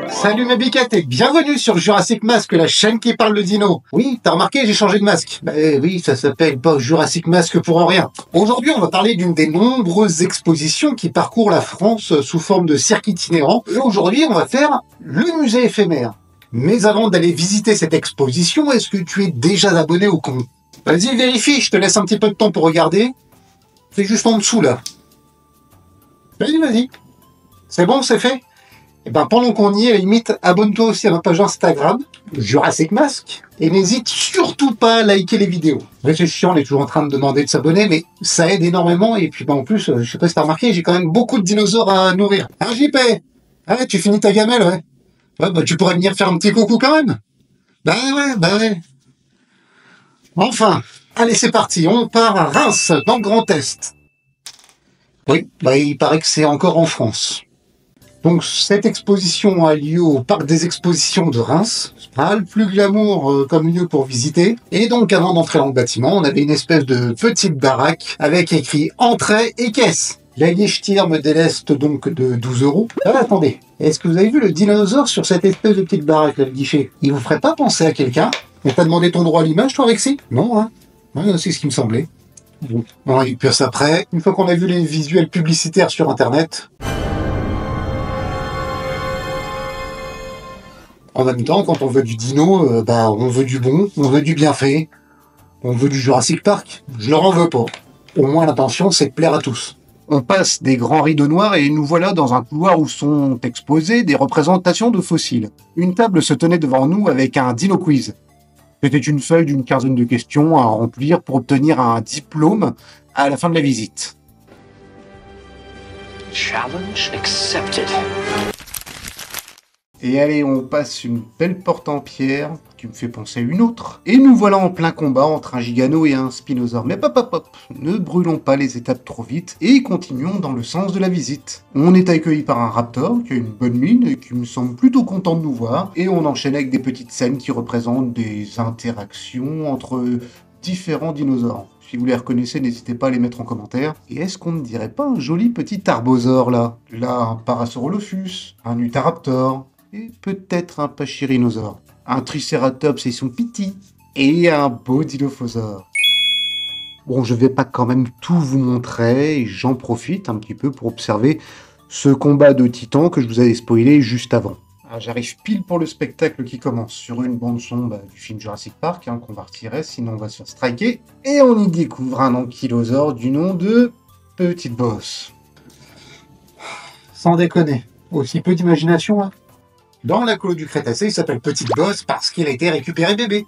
Salut mes biquettes et bienvenue sur Jurassic Mask, la chaîne qui parle de dino. Oui, t'as remarqué, j'ai changé de masque. Oui, ça s'appelle pas Jurassic Mask pour rien. Aujourd'hui, on va parler d'une des nombreuses expositions qui parcourent la France sous forme de cirque itinérant. Et aujourd'hui, on va faire le musée éphémère. Mais avant d'aller visiter cette exposition, est-ce que tu es déjà abonné au compte? Vas-y, vérifie, je te laisse un petit peu de temps pour regarder. C'est juste en dessous, là. Vas-y. C'est bon, c'est fait? Et ben pendant qu'on y est, à la limite, abonne-toi aussi à ma page Instagram, Jurassic Mask, et n'hésite surtout pas à liker les vidéos. Ouais, c'est chiant, on est toujours en train de demander de s'abonner, mais ça aide énormément, et puis en plus, je sais pas si t'as remarqué, j'ai quand même beaucoup de dinosaures à nourrir. Hein, JP? Ah, tu finis ta gamelle, ouais. Ouais, bah tu pourrais venir faire un petit coucou quand même. Bah ouais. Enfin, allez c'est parti, on part à Reims, dans le Grand Est. Oui, bah il paraît que c'est encore en France. Donc cette exposition a lieu au Parc des Expositions de Reims, le plus glamour comme lieu pour visiter. Et donc avant d'entrer dans le bâtiment, on avait une espèce de petite baraque avec écrit entrée et caisse. La guichetière me déleste donc de 12 €. Ah, attendez, est-ce que vous avez vu le dinosaure sur cette espèce de petite baraque là, le guichet? Il vous ferait pas penser à quelqu'un? On t'a demandé ton droit à l'image, toi, Rexy? Non, hein? Ouais, c'est ce qui me semblait. Bon, et puis après, une fois qu'on a vu les visuels publicitaires sur Internet... En même temps, quand on veut du dino, on veut du bon, on veut du bien fait, on veut du Jurassic Park. Je leur en veux pas. Au moins l'intention, c'est de plaire à tous. On passe des grands rideaux noirs et nous voilà dans un couloir où sont exposées des représentations de fossiles. Une table se tenait devant nous avec un dino quiz. C'était une feuille d'une quinzaine de questions à remplir pour obtenir un diplôme à la fin de la visite. Challenge accepted. Et allez, on passe une belle porte en pierre qui me fait penser à une autre. Et nous voilà en plein combat entre un gigano et un spinosaure. Mais hop, ne brûlons pas les étapes trop vite et continuons dans le sens de la visite. On est accueilli par un raptor qui a une bonne mine et qui me semble plutôt content de nous voir. Et on enchaîne avec des petites scènes qui représentent des interactions entre différents dinosaures. Si vous les reconnaissez, n'hésitez pas à les mettre en commentaire. Et est-ce qu'on ne dirait pas un joli petit arbosaure là? Là, un Parasaurolophus, un Utahraptor, et peut-être un pachyrhinosaure, un tricératops et son piti, et un beau dilophosaure. Bon, je vais pas quand même tout vous montrer, et j'en profite un petit peu pour observer ce combat de titans que je vous avais spoilé juste avant. J'arrive pile pour le spectacle qui commence sur une bande-son du film Jurassic Park, qu'on va retirer, sinon on va se faire striker, et on y découvre un ankylosaure du nom de Petite Bosse. Sans déconner, aussi peu d'imagination, hein. Dans la colo du Crétacé, il s'appelle Petite Bosse parce qu'il a été récupéré bébé.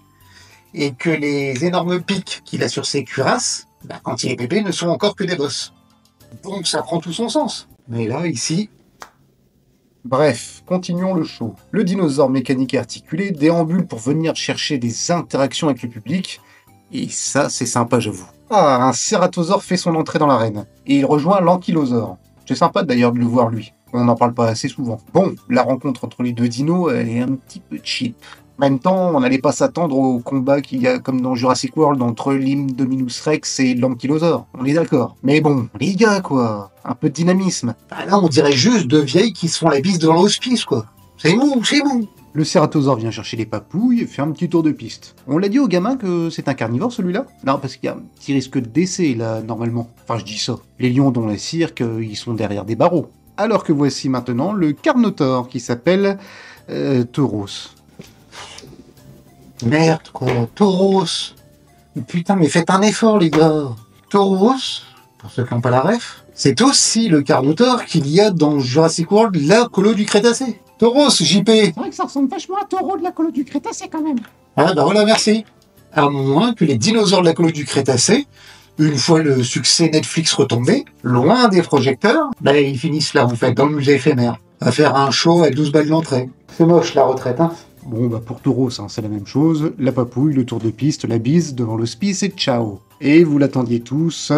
Et que les énormes pics qu'il a sur ses cuirasses, quand il est bébé, ne sont encore que des bosses. Donc ça prend tout son sens. Mais là, ici... Bref, continuons le show. Le dinosaure mécanique et articulé déambule pour venir chercher des interactions avec le public. Et ça, c'est sympa, j'avoue. Un cératosaure fait son entrée dans l'arène. Et il rejoint l'ankylosaure. C'est sympa d'ailleurs de le voir lui. On n'en parle pas assez souvent. Bon, la rencontre entre les deux dinos, elle est un petit peu cheap. En même temps, on n'allait pas s'attendre au combat qu'il y a comme dans Jurassic World entre l'Indominus Rex et l'ankylosaure. On est d'accord. Mais bon, les gars quoi, un peu de dynamisme. Là, on dirait juste deux vieilles qui se font la bise devant l'hospice quoi. C'est mou. Le cératosaure vient chercher les papouilles et fait un petit tour de piste. On l'a dit aux gamins que c'est un carnivore celui-là? Non, parce qu'il y a un petit risque de décès là, normalement. Enfin, je dis ça. Les lions dans les cirques, ils sont derrière des barreaux. Alors que voici maintenant le Carnotaure qui s'appelle Tauros. Merde quoi, Tauros. Putain, mais faites un effort les gars. Tauros, pour ceux qui n'ont pas la ref, c'est aussi le Carnotaure qu'il y a dans Jurassic World, la colo du Crétacé. Tauros, JP. C'est vrai que ça ressemble vachement à Taureau de la colo du Crétacé quand même. Ah bah voilà, merci. À moins que les dinosaures de la colo du Crétacé, une fois le succès Netflix retombé, loin des projecteurs, ils finissent là en fait, dans le musée éphémère, à faire un show à 12 balles d'entrée. C'est moche la retraite, hein. Bon pour Tauros, c'est la même chose, la papouille, le tour de piste, la bise devant l'hospice et ciao. Et vous l'attendiez tous,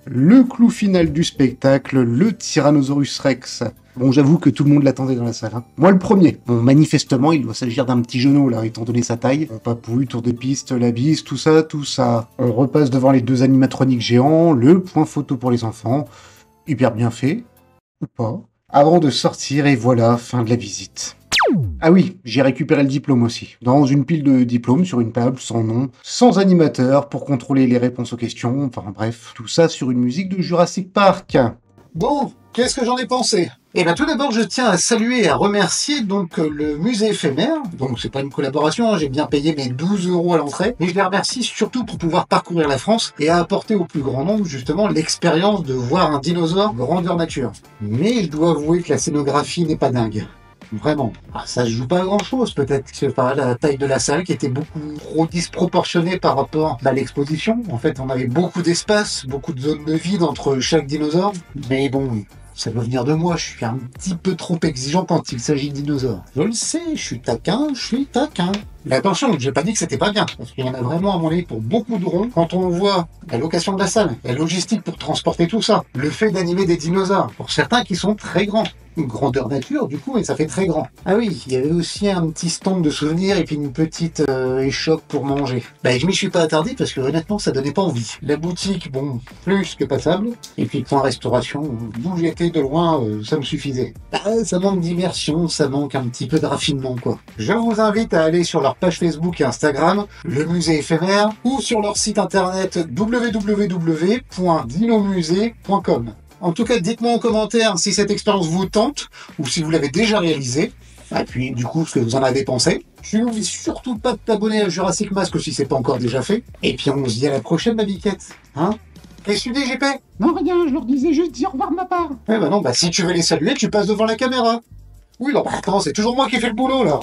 le clou final du spectacle, le Tyrannosaurus Rex. Bon, j'avoue que tout le monde l'attendait dans la salle. Hein. Moi, le premier. Bon, manifestement, il doit s'agir d'un petit genou, là, étant donné sa taille. On papouille, tour de piste, la bise, tout ça. On repasse devant les deux animatroniques géants, le point photo pour les enfants. Hyper bien fait. Ou pas. Avant de sortir, et voilà, fin de la visite. Ah oui, j'ai récupéré le diplôme aussi. Dans une pile de diplômes sur une table sans nom, sans animateur pour contrôler les réponses aux questions, enfin bref, tout ça sur une musique de Jurassic Park. Bon, qu'est-ce que j'en ai pensé? Eh bien tout d'abord, je tiens à saluer et à remercier donc le musée éphémère. Donc c'est pas une collaboration, hein, j'ai bien payé mes 12 € à l'entrée. Mais je les remercie surtout pour pouvoir parcourir la France et à apporter au plus grand nombre justement l'expérience de voir un dinosaure grandeur nature. Mais je dois avouer que la scénographie n'est pas dingue. Vraiment. Ah, ça se joue pas à grand chose, peut-être que par la taille de la salle qui était beaucoup trop disproportionnée par rapport à l'exposition. En fait, on avait beaucoup d'espace, beaucoup de zones de vide entre chaque dinosaure. Mais bon, ça doit venir de moi, je suis un petit peu trop exigeant quand il s'agit de dinosaures. Je le sais, je suis taquin. Mais attention, j'ai pas dit que c'était pas bien, parce qu'il y en a vraiment à mon avis pour beaucoup de ronds. Quand on voit la location de la salle, la logistique pour transporter tout ça, le fait d'animer des dinosaures, pour certains qui sont très grands. Une grandeur nature, du coup, et ça fait très grand. Ah oui, il y avait aussi un petit stand de souvenirs et puis une petite échoppe pour manger. Bah, je m'y suis pas attardé parce que honnêtement, ça donnait pas envie. La boutique, bon, plus que passable. Et puis le point restauration, d'où j'étais de loin, ça me suffisait. Bah, ça manque d'immersion, ça manque un petit peu de raffinement, quoi. Je vous invite à aller sur leur page Facebook et Instagram, le musée éphémère, ou sur leur site internet www.dinomusée.com. En tout cas, dites-moi en commentaire si cette expérience vous tente ou si vous l'avez déjà réalisée. Et puis, du coup, ce que vous en avez pensé. Je n'oublie surtout pas de t'abonner à Jurassic Mask si c'est pas encore déjà fait. Et puis, on se dit à la prochaine, ma biquette. Hein? Qu'est-ce que tu dis, JP? Non, rien, je leur disais juste dire au revoir de ma part. Eh ben non, si tu veux les saluer, tu passes devant la caméra. Oui, non, attends, c'est toujours moi qui fais le boulot, là.